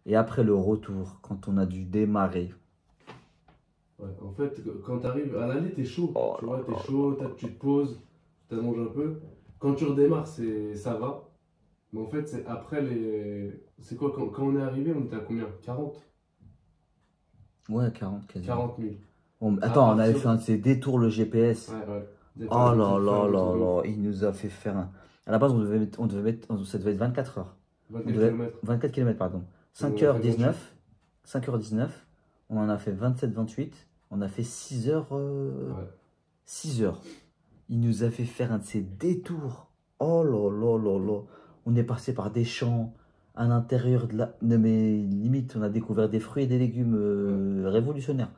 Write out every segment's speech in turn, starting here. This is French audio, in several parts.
Et après le retour, quand on a dû démarrer. Ouais, en fait, quand t'arrives à l'aller, t'es chaud. Oh Tu là vois, t'es là chaud, là là. tu te poses, tu mangé un peu. Quand tu redémarres, ça va. Mais en fait, c'est après les. C'est quoi, quand on est arrivé, on était à combien? 40? Ouais, 40 quasiment. 40 000. À Attends, on avait partir. fait un de ces détours le GPS. Ouais, ouais. Vous avez Oh vous là avez fait là un là tour de ouf. là, il nous a fait faire un. À la base, ça devait être 24 heures. 24 km. 24 km, pardon. On en a fait 28. 5h19. On en a fait 27-28. On a fait 6 heures. Ouais. 6 heures. Il nous a fait faire un de ces détours. Oh là là là là. On est passé par des champs à l'intérieur de la. Non, mais limite, on a découvert des fruits et des légumes révolutionnaires.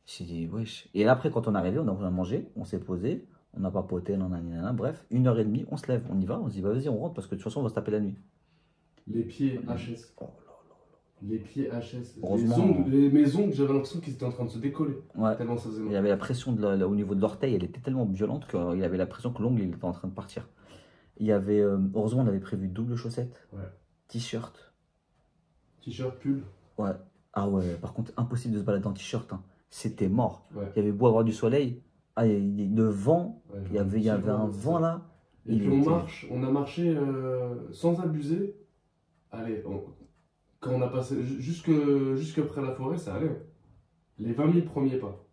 J'ai dit, wesh. Et après, quand on est arrivé, on a mangé, on s'est posé, on a papoté, nanana, bref, 1h30, on se lève, on y va, on se dit, bah, vas-y, on rentre parce que de toute façon, on va se taper la nuit. Les pieds HS. Oh là là. Les pieds HS. Heureusement. Mes ongles, j'avais l'impression qu'ils étaient en train de se décoller. Ouais. Tellement ça faisait Il mal. avait la pression au niveau de l'orteil, elle était tellement violente qu'il avait l'impression que l'ongle il était en train de partir. Il y avait, heureusement, on avait prévu double chaussette, Ouais. t-shirt. T-shirt, pull. Ouais. Ah ouais, par contre, impossible de se balader en t-shirt. Hein. C'était mort. Ouais. Il y avait beau avoir du soleil. Ah, le vent, Ouais, il y avait un vent là. Et puis on a marché sans abuser. Allez, quand on a passé jusque près la forêt, ça allait. Les 20 000 premiers pas.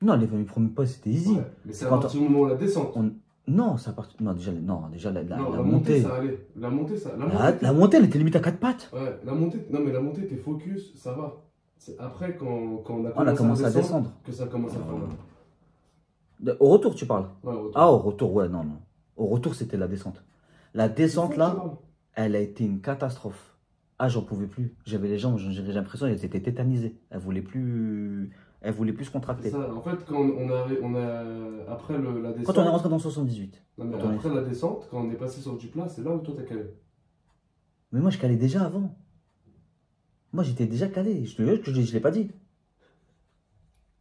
Non, les 20 premiers pas, c'était easy. Ouais, mais c'est à Quand partir du moment où la descente. Non, ça part... non, déjà la Non, la montée. montée, ça allait. La montée, ça. La montée, elle était limite à 4 pattes. Ouais, la montée. Non, mais la montée, t'es focus, ça va. C'est après, quand on a On a commencé à descendre. que ça commence à faire mal. Au retour, tu parles? Ouais, au retour. Ah, au retour, ouais, non, non. Au retour, c'était la descente. La descente, C'est là, ça, tu parles. elle a été une catastrophe. Ah, j'en pouvais plus. J'avais les jambes, j'avais l'impression qu'elles étaient tétanisées. Elles voulaient plus se contracter. C'est ça. En fait, quand après la descente. Quand on est rentré dans 78. Non, mais Quand on est- après la descente, quand on est passé sur du plat, c'est là où toi t'as calé. Mais moi, je calais déjà avant. Moi, j'étais déjà calé. Je te jure que je ne l'ai pas dit.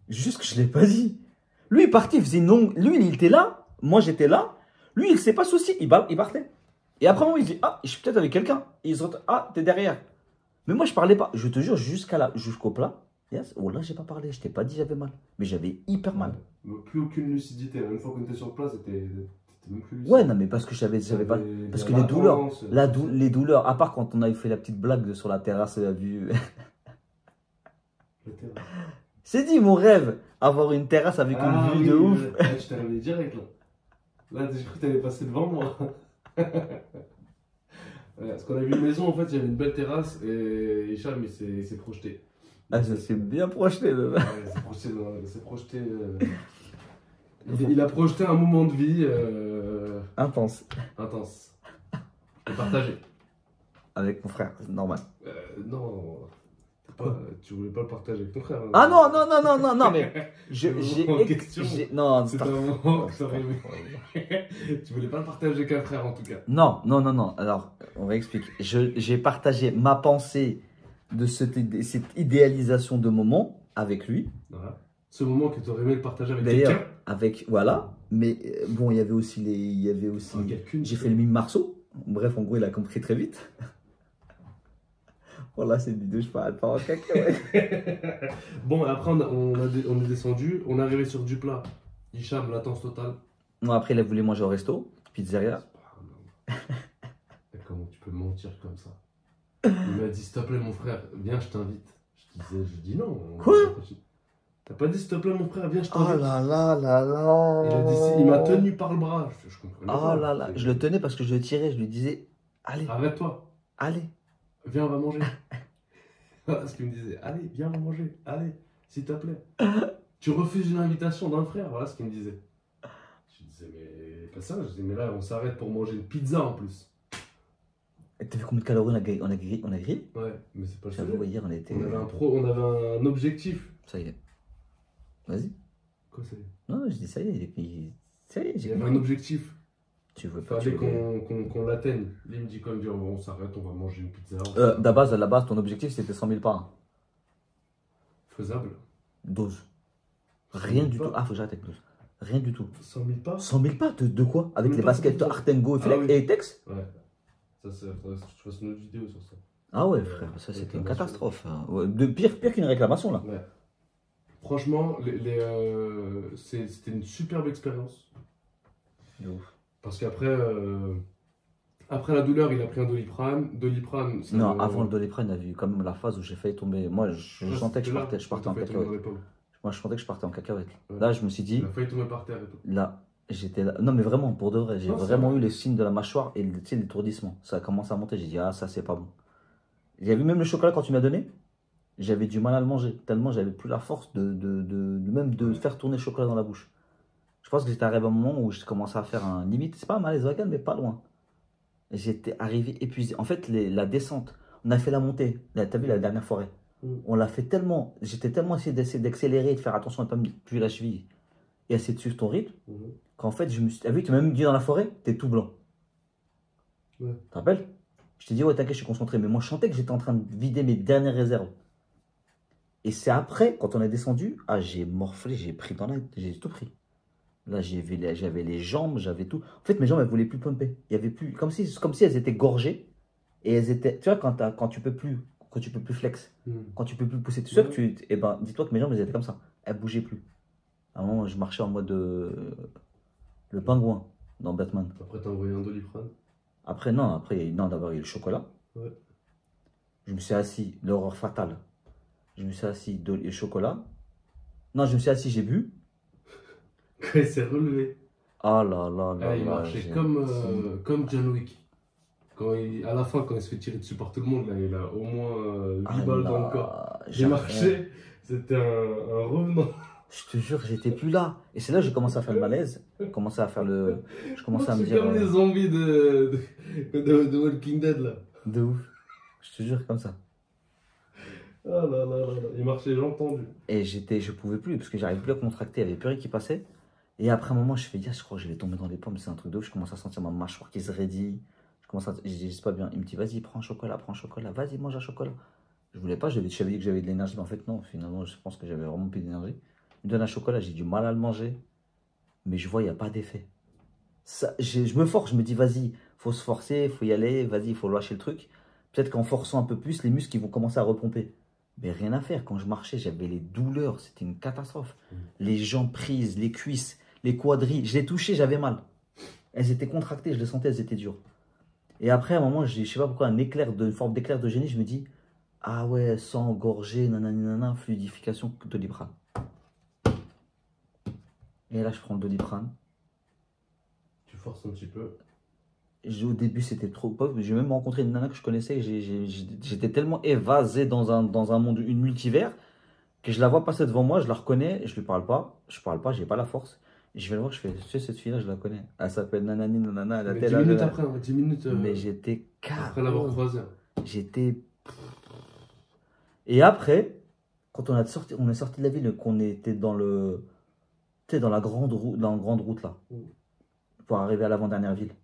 Juste que je ne l'ai pas dit. Lui, il partait, il faisait non. Lui, il était là. Moi, j'étais là. Lui, il ne s'est pas souci. Il partait. Et après, moi, il dit, ah, je suis peut-être avec quelqu'un. Ils sont, ah, t'es derrière. Mais moi, je parlais pas. Je te jure, jusqu'au plat. Yes. Oh là, j'ai pas parlé. Je t'ai pas dit j'avais mal. Mais j'avais hyper mal. Ouais. Plus aucune lucidité. Une fois qu'on était sur place, t'étais même plus lucide. Ouais, non, mais parce que j'avais pas. Parce que les douleurs. Les douleurs, à part quand on avait fait la petite blague sur la terrasse, la vue. C'est dit mon rêve, avoir une terrasse avec une vue de ouf. Ouais, je t'ai réveillé direct là. Là, j'ai cru que t'allais passer devant moi. Ouais, parce qu'on a vu une maison, en fait, il y avait une belle terrasse et Hicham il s'est projeté. Ah, ça s'est bien projeté. Ouais, il s'est projeté. Il a projeté un moment de vie Intense. intense. Et partagé. Avec mon frère, c'est normal. Non, tu voulais pas le partager avec ton frère. Hein. Ah non, non, non, non, non, non, mais. Non, C'est un moment que t'aurais aimé. Tu voulais pas le partager avec un frère en tout cas. non, non, non, non. Alors, on va expliquer. J'ai partagé ma pensée de cette idéalisation de moment avec lui. Voilà. Ce moment que tu aurais aimé le partager avec D'ailleurs, quelqu'un. avec. Voilà. Mais bon, il y avait aussi j'ai fait le mime Marceau. Bref, en gros, il a compris très vite. Voilà, c'est une vidéo, je parle pas en caca, ouais. Bon, après, on est descendu. On est arrivé sur du plat. Hicham, latence totale. Non, après, il a voulu manger au resto, pizzeria. Comment tu peux mentir comme ça? Il m'a dit, s'il te plaît, mon frère, viens, je t'invite. Je dis non. Quoi? T'as pas dit, s'il te plaît, mon frère, viens, je Oh t'invite. là là là là. Il m'a tenu par le bras. Je comprenais pas. Oh là là. Je le tenais parce que je le tirais, je lui disais, allez, Arrête-toi. allez. Viens, on va manger. Voilà ce qu'il me disait. Allez, viens, on va manger. Allez, s'il te plaît. Tu refuses une invitation d'un frère. Voilà ce qu'il me disait. Je disais, mais pas ça. Je disais, mais là, on s'arrête pour manger une pizza en plus. Et t'as vu combien de calories on a grillé? Ouais, mais c'est pas le J'avoue, sujet. hier, on était. On avait un objectif. Ça y est. Vas-y. Quoi, ça y est? Non, je dis ça y est. Et puis, ça y est, Il j'ai y avait compris. un objectif. Tu veux Il pas. fallait qu'on l'atteigne. Il me dit quand même, on s'arrête, on va manger une pizza. À la base, ton objectif, c'était 100 000 pas. Faisable. 12. Rien 100 000 du pas. tout. Ah, faut que j'arrête avec 12. Rien du tout. 100 000 pas? 100 000 pas de quoi? Avec 100 000 les pas, baskets c'est Artengo Ah oui. et Tex? Ouais. Ça, faudrait que je fasse une autre vidéo sur ça. Ah ouais, frère, ça c'était une catastrophe, hein. Ouais, de pire qu'une réclamation, là. Ouais. Franchement, c'était une superbe expérience. De ouf. Parce qu'après, après la douleur, il a pris un Doliprane. Doliprane, ça Non, me- avant le Doliprane, il y a eu quand même la phase où j'ai failli tomber. Moi, je Ah, sentais que c'était là, je partais quand en t'as failli tomber dans cacahuète. les pommes. Moi, je sentais que je partais en cacahuète. Ouais. Là, je me suis Il dit, a failli tomber par terre et tout. là, j'étais là. Non, mais vraiment, pour de vrai, j'ai Non, c'est vraiment vrai. eu les signes de la mâchoire et tu sais, l'étourdissement. Ça a commencé à monter. J'ai dit, ah, ça, c'est pas bon. J'ai vu même le chocolat quand tu m'as donné, j'avais du mal à le manger. Tellement j'avais plus la force même de Ouais. faire tourner le chocolat dans la bouche. Je pense que j'étais arrivé à un moment où je commençais à faire un limite. C'est pas un malaise vagal, mais pas loin. Et j'étais arrivé épuisé. En fait, la descente, on a fait la montée. Là, t'as vu la dernière forêt. Mm. On l'a fait tellement. J'étais tellement essayé d'essayer d'accélérer, de faire attention à ne pas me tuer la cheville et essayer de suivre ton rythme, Mhm. qu'en fait, je me suis. T'as vu, tu m'as même dit dans la forêt, t'es tout blanc. Ouais. Tu te rappelles? Je t'ai dit, ouais, t'inquiète, je suis concentré. Mais moi, je sentais que j'étais en train de vider mes dernières réserves. Et c'est après, quand on est descendu, ah, j'ai morflé, j'ai pris dans la. J'ai tout pris. Là, j'avais les jambes, j'avais tout. En fait, mes jambes, elles voulaient plus pumper. Il y avait plus. Comme si elles étaient gorgées. Et elles étaient. Tu vois, quand tu peux plus. Quand tu peux plus flex. Mm. Quand tu peux plus pousser tout seul, Ouais. eh ben, dis-toi que mes jambes, elles étaient comme ça. Elles bougeaient plus. À un moment, je marchais en mode le pingouin dans Batman. Après, t'as envoyé un Doliprane. Après, non, non, d'abord, il y a eu le chocolat. Ouais. Je me suis assis, l'horreur fatale. Je me suis assis, le chocolat. Non, je me suis assis, j'ai bu. Quand il s'est relevé, Ah là là là ah, il là. marchait j'ai comme John Wick. À la fin, quand il se fait tirer dessus par tout le monde, là, il a au moins 8 Ah balles dans le corps. là, Il marchait, c'était un revenant. je te jure, j'étais plus là. Et c'est là que j'ai commencé à faire le malaise. J'ai commencé à faire le. Je commençais à me C'est dire. comme les zombies de Walking Dead, là. De ouf. Je te jure, comme ça. Ah là là là là. Il marchait jambes tendues. Et je pouvais plus, parce que j'arrivais plus à contracter, il n'y avait plus rien qui passait. Et après un moment, je fais, je crois que je vais tomber dans les pommes, c'est un truc de ouf. Je commence à sentir ma mâchoire qui se raidit. Je dis, c'est pas bien. Il me dit, vas-y, prends un chocolat, vas-y, mange un chocolat. Je voulais pas, je savais dit que j'avais de l'énergie, mais en fait, non, finalement, je pense que j'avais vraiment plus d'énergie. Il me donne un chocolat, j'ai du mal à le manger, mais je vois, il n'y a pas d'effet. Je me force, je me dis, vas-y, faut se forcer, faut y aller, vas-y, il faut lâcher le truc. Peut-être qu'en forçant un peu plus, les muscles ils vont commencer à repomper. Mais rien à faire, quand je marchais, j'avais les douleurs, c'était une catastrophe. Les jambes prises, les cuisses, les quadrilles, je les touchais, j'avais mal. Elles étaient contractées, je les sentais, elles étaient dures. Et après, à un moment, je sais pas pourquoi, une forme d'éclair de génie, je me dis, ah ouais, sang, gorgée, nanani, nanana, fluidification, Doliprane. Et là, je prends le Doliprane. Tu forces un petit peu. Au début, c'était trop pauvre. J'ai même rencontré une nana que je connaissais. J'étais tellement évasé dans un monde, une multivers, que je la vois passer devant moi, je la reconnais, et je lui parle pas. Je parle pas, j'ai pas la force. Et je vais le voir, je fais, tu sais, cette fille-là, je la connais. Elle s'appelle Nanani, Nanana, elle a Mais tel 10 âge, minutes après, 10 minutes Mais j'étais après l'avoir KO. croisé. J'étais. Et après, quand on est sorti de la ville, qu'on était tu sais, dans la grande route là, pour arriver à l'avant-dernière ville.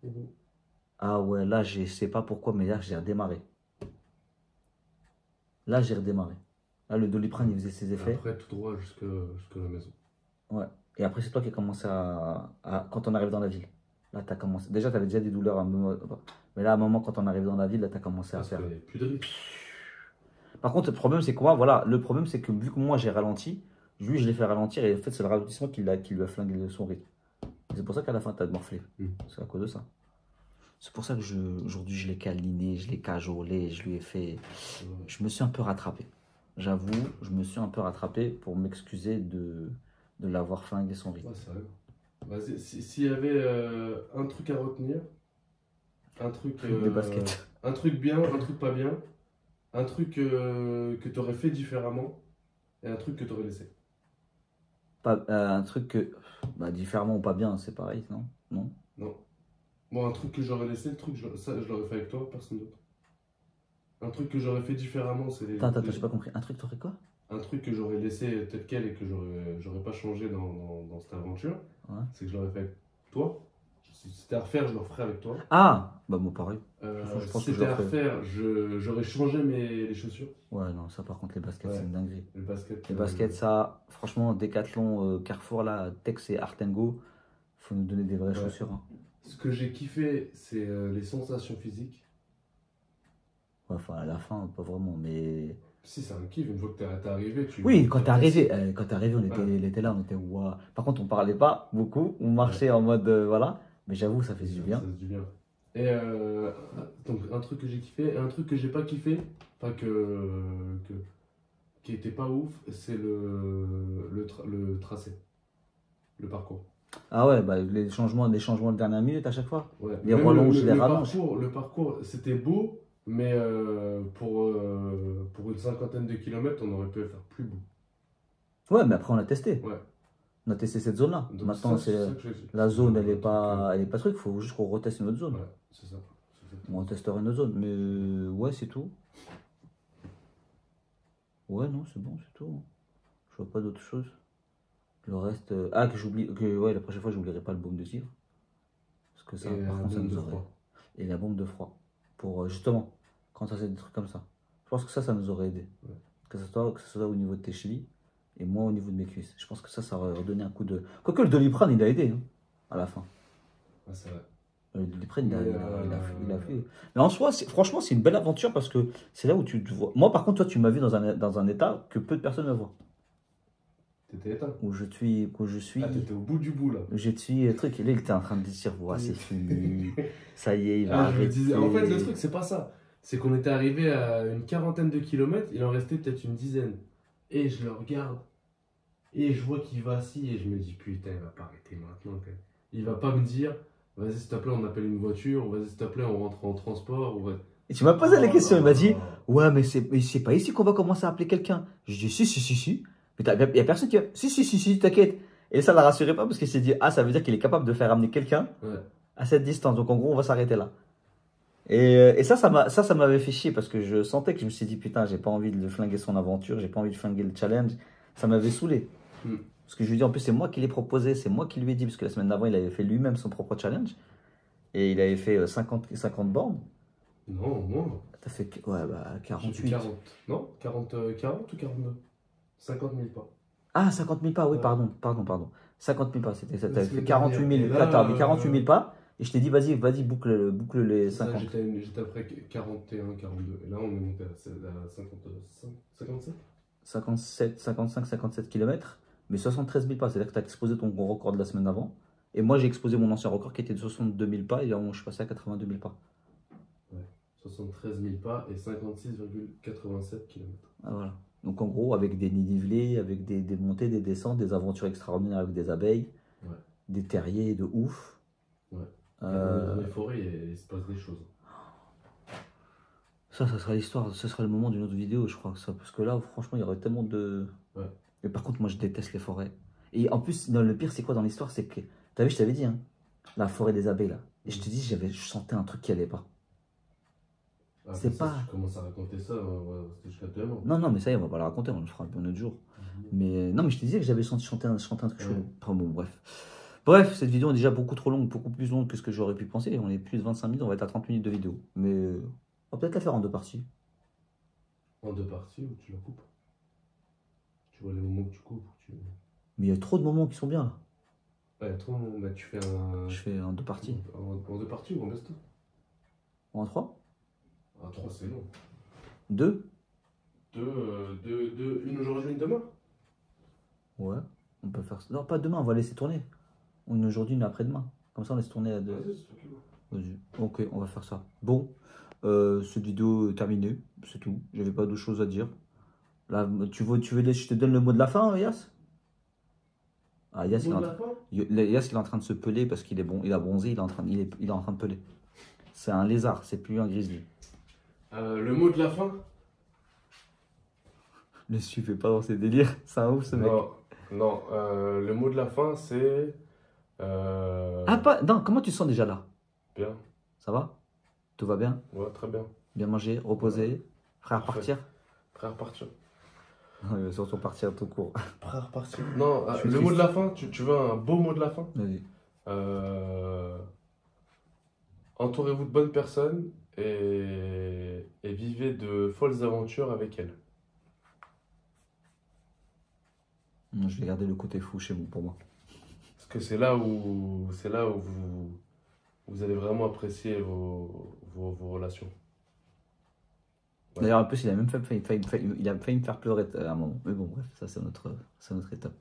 Ah ouais, là, je sais pas pourquoi, mais là, j'ai redémarré. Là, j'ai redémarré. Là, le Doliprane, il faisait ses effets. Après, tout droit jusqu'à la maison. Ouais. Et après, c'est toi qui as commencé quand on arrive dans la ville. Là, tu as commencé. Déjà, tu avais déjà des douleurs un moment. Mais là, à un moment, quand on arrive dans la ville, là, tu as commencé à Parce faire. qu'il n'y avait plus de rythme. Par contre, le problème, c'est quoi? Voilà, le problème, c'est que vu que moi, j'ai ralenti, lui, je l'ai fait ralentir. Et en fait, c'est le ralentissement qui lui a flingué son rythme. C'est pour ça qu'à la fin, tu as morflé. C'est à cause de ça. C'est pour ça que aujourd'hui, je l'ai câliné, je l'ai cajolé, je lui ai fait. Je me suis un peu rattrapé. J'avoue, je me suis un peu rattrapé pour m'excuser de l'avoir flingué son rythme. Ouais, sérieux. Vas-y, s'il y avait un truc à retenir, un truc. Des baskets. Un truc bien, un truc pas bien, un truc que tu aurais fait différemment et un truc que tu aurais laissé. Un truc que. Bah, différemment ou pas bien, c'est pareil, non? Non? Non. Bon, un truc que j'aurais laissé, ça, je l'aurais fait avec toi, personne d'autre. Un truc que j'aurais fait différemment, c'est Attends, j'ai pas compris. Un truc, t'aurais quoi? Un truc que j'aurais laissé tel quel et que j'aurais pas changé dans cette aventure, Ouais. c'est que je l'aurais fait avec toi. Si c'était à refaire, je le referais avec toi. Ah! Bah, moi, pareil. Si pense que je c'était le à refaire, j'aurais changé les chaussures. Ouais, non, ça, par contre, les baskets, Ouais. c'est une dinguerie. Les baskets, ça, franchement, Decathlon, Carrefour, là, Tex et Artengo, faut nous donner des vraies chaussures. Hein. Ce que j'ai kiffé, c'est les sensations physiques. Ouais, enfin, à la fin, pas vraiment, mais. Si, c'est un kiff, une fois que t'es arrivé, Oui, quand t'es t'apprécies. arrivé, quand t'es arrivé, il était là, on était ouah. Par contre, on parlait pas beaucoup, on Ouais, marchait en mode voilà, mais j'avoue, ça fait du ça bien. fait du bien. Et donc, un truc que j'ai kiffé, et un truc que j'ai pas kiffé, enfin que, qui était pas ouf, c'est le tracé, le parcours. Ah ouais, bah, les changements de dernière minute à chaque fois. Ouais, Les même rallonges, les rallonges. le parcours, c'était beau, mais pour une cinquantaine de kilomètres, on aurait pu faire plus beau. Ouais, mais après, on a testé. Ouais, On a testé cette zone-là. donc Maintenant, c'est c'est ça que la zone, un truc, elle est pas truc, faut juste qu'on reteste une autre zone. ouais, c'est ça. C'est On exactement ça. testera une autre zone, mais ouais, c'est tout. Ouais, non, c'est bon, c'est tout. Je vois pas d'autre chose. Le reste. Ah, que j'oublie. Que ouais, la prochaine fois, j'oublierai pas le baume de cire. Parce que ça, Et par un contre, ça bombe nous de aurait. froid. Et la bombe de froid. Pour justement, quand ça c'est des trucs comme ça. Je pense que ça nous aurait aidé. Ouais. Que ce soit au niveau de tes chevilles et moi au niveau de mes cuisses. Je pense que ça aurait redonné un coup de. Quoique le Doliprane, il a aidé, hein, à la fin. Ah, c'est vrai. Le Doliprane, Mais il a fait. Mais en soi, franchement, c'est une belle aventure parce que c'est là où tu te vois. Moi, par contre, toi, tu m'as vu dans un état que peu de personnes me voient. t'étais éteint. Où je suis. Ah, t'étais au bout du bout là. Je suis truc, et là il était en train de dire, ouais, c'est fini, ça y est, il va Ah, je me arrêter. disais, en fait, le truc, c'est pas ça. C'est qu'on était arrivé à une quarantaine de kilomètres, il en restait peut-être une dizaine. Et je le regarde, et je vois qu'il va assis, et je me dis, putain, il va pas arrêter maintenant. Quoi. Il va pas me dire, vas-y, s'il te plaît, on appelle une voiture, ou vas-y, s'il te plaît, on rentre en transport. Ou... Et tu m'as posé la Oh question, il là m'a dit, là. ouais, mais c'est pas ici qu'on va commencer à appeler quelqu'un. Je dis, si. Mais il y a personne qui va, si, t'inquiète. Et ça l'a rassuré pas parce qu'il s'est dit, ah, ça veut dire qu'il est capable de faire amener quelqu'un Ouais. à cette distance. Donc en gros, on va s'arrêter là. Et ça m'avait fait chier parce que je sentais que je me suis dit, putain, j'ai pas envie de le flinguer son aventure, j'ai pas envie de flinguer le challenge. Ça m'avait saoulé. Hmm. Parce que je lui dis, en plus, c'est moi qui l'ai proposé, c'est moi qui lui ai dit, parce que la semaine d'avant, il avait fait lui-même son propre challenge. Et il avait fait 50 bornes. Non, moins. T'as fait, ouais, bah, J'ai fait 48. 40. Non 40 ou 42 50 000 pas. Ah, 50 000 pas, oui, Ouais. pardon. 50 000 pas, c'était ça. La T'avais fait semaine 48 dernière. 000, Et là, là, t'avais 48 000 pas. Et je t'ai dit, vas-y, boucle les c'est ça, 50. j'étais après 41, 42. Et là, on est monté à 55, 57. 57 km, mais 73 000 pas. C'est-à-dire que tu as exposé ton gros record de la semaine d'avant. Et moi, j'ai exposé mon ancien record qui était de 62 000 pas. Et là, je suis passé à 82 000 pas. Ouais. 73 000 pas et 56,87 km. Ah, voilà. Donc, en gros, avec des nivelés, avec des montées, des descentes, des aventures extraordinaires avec des abeilles, Ouais. des terriers de ouf. Ouais. Euh, Dans les forêts, il se passe des choses. ça sera l'histoire, ce sera le moment d'une autre vidéo, je crois. Ça, parce que là, franchement, il y aurait tellement de. Ouais. Mais par contre, moi, je déteste les forêts. Et en plus, non, le pire, c'est quoi dans l'histoire? C'est que. T'as vu, je t'avais dit, hein, la forêt des abeilles, là. Et je te dis, je sentais un truc qui allait pas. Ah, C'est ça, pas. si tu commences à raconter ça, on va rester jusqu'à demain. Non, mais ça y est, on va pas le raconter, on le fera un autre jour. Mais non, mais je te disais que j'avais chanté un truc Ouais. chelou. Enfin bon, bref. Bref, cette vidéo est déjà beaucoup trop longue, beaucoup plus longue que ce que j'aurais pu penser. On est plus de 25 minutes, on va être à 30 minutes de vidéo. Mais on va peut-être la faire en deux parties. En deux parties ou tu la coupes. Tu vois les moments que tu coupes. Mais il y a trop de moments qui sont bien là. Ouais, trop, bah, tu fais un. Je fais en deux parties. En deux parties ou en best-of? En trois? En trois, c'est long. Deux? Une aujourd'hui, une demain? Ouais, on peut faire ça. Non, pas demain, on va laisser tourner. Une aujourd'hui, une après-demain. Comme ça, on laisse tourner à deux. Vas-y, c'est toi qui vois. Vas-y. Ok, on va faire ça. Bon, cette vidéo est terminée, c'est tout. J'avais pas d'autre chose à dire. Là, je te donne le mot de la fin, Yas? Ah, Yas, Mot de la fin? Yas, il est en train de se peler parce qu'il est bon, il a bronzé, il est en train de peler. C'est un lézard, c'est plus un grizzly. Le mot de la fin? Ne suivez pas dans ses délires, c'est un ouf ce mec. Non, le mot de la fin, c'est. Ah, pas, non, comment tu te sens déjà là? Bien, Ça va? Tout va bien? ouais, très bien. Bien manger, reposer, prêt à Parfait. repartir? Prêt à repartir. Non, il va surtout partir tout court. Prêt à repartir. Non, Je suis le triste. mot de la fin, tu veux un beau mot de la fin? Vas-y. Entourez-vous de bonnes personnes et vivez de folles aventures avec elles. Non, je vais garder le côté fou chez vous pour moi. Parce que c'est là où vous allez vraiment apprécier vos relations. Ouais. D'ailleurs, en plus, il a même il a failli me faire pleurer à un moment. Mais bon, bref, ça, c'est notre étape.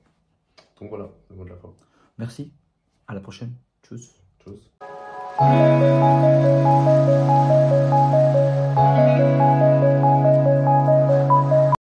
Donc voilà, le mot de la fin. Merci. À la prochaine. Tchuss. Tchuss.